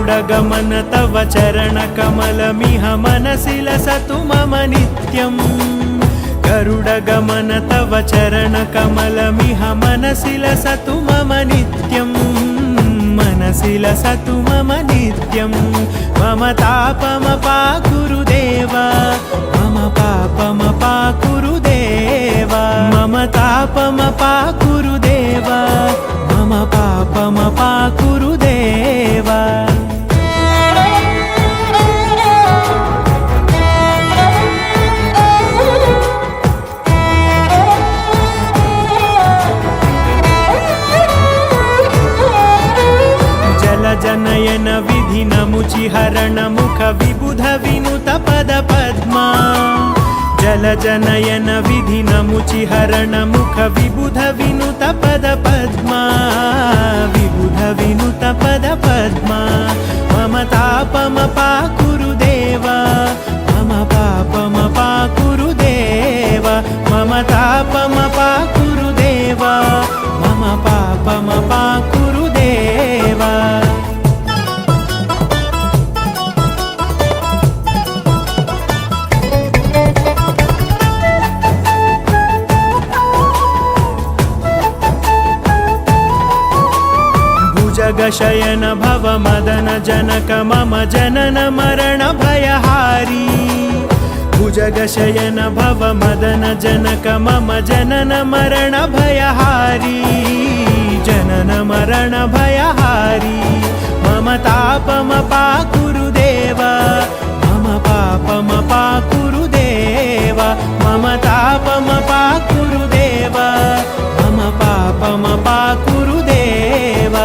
गरुडगमन तव चरणकमलमिह मनसि लसतु मम नित्यम् गरुडगमन तव चरणकमलमिह मनसि लसतु मम नित्यम् मनसि लसतु मम नित्यं मम तापमपाकुरु देव मम पापमपाकुरु देव मम तापमपाकुरु देव मम पापमपाकुरु देव जनयन विधि नमुचिहरण मुख विबुध विनुत पद पद्मा जल जनयन विधि नमुचिहरण मुख विबुध विनुत पद पद्मा विबुध विनुत पद पद्मा मम तापमपाकुरु देव मम पापमपाकुरु देव मम तापमपाकुरु देव मम पापमपाकुरु देव जगशयन भव मदन जनक मम जनन मरण भयहारी भुजगशयन भव मदन जनक मम जनन मरण भयहारी जनन मरण भयहारी मम तापमपाकुरु देव मम पापमपाकुरु देव मम तापमपाकुरु देव मम पापमपाकुरु देव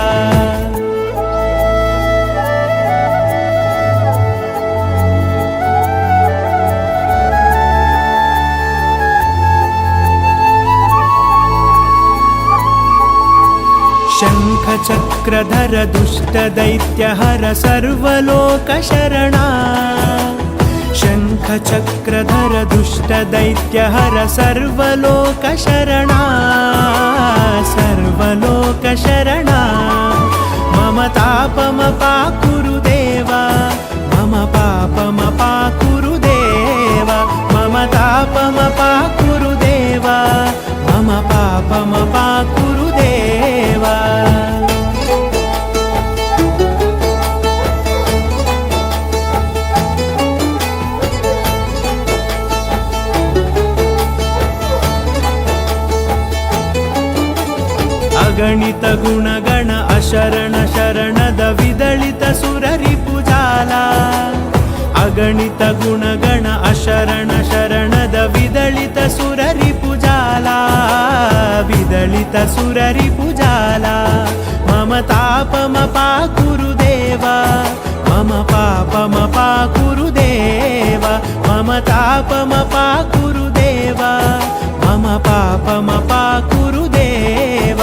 शङ्खचक्रधर दुष्टदैत्यहर सर्वलोकशरणा शङ्खचक्रधर दुष्टदैत्यहर सर्वलोकशरणा सर्वलोकशरणा मम तापमपाकुरु देव मम पापमपाकुरु देव मम तापमपाकुरु देव मम पापमपाकुरु देव अगणित गुणगण अशरण शरणद विदलित सुररिपुजाला अगणित गुणगण अशरण शरणद विदलित सुररिपुजाला विदलित सुररिपुजाला मम तापमपाकुरु देव मम पापमपाकुरु देव मम तापमपाकुरु देव मम पापमपाकुरु देव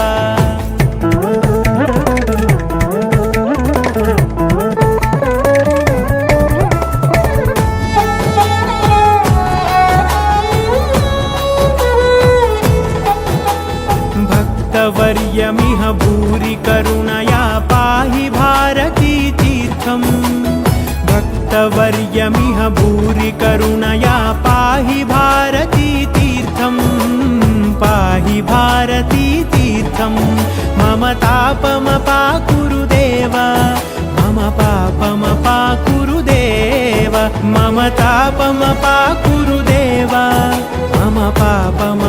भक्तवर्यमिह भूरि करुणया पाहि भारती तीर्थम् भक्तवर्यमिह भूरि करुणया पाहि भारती तीर्थम् पाहि भारती तीर्थम् मम तापमपाकुरु देव मम पापमपाकुरु देव मम तापमपाकुरु देव मम पापम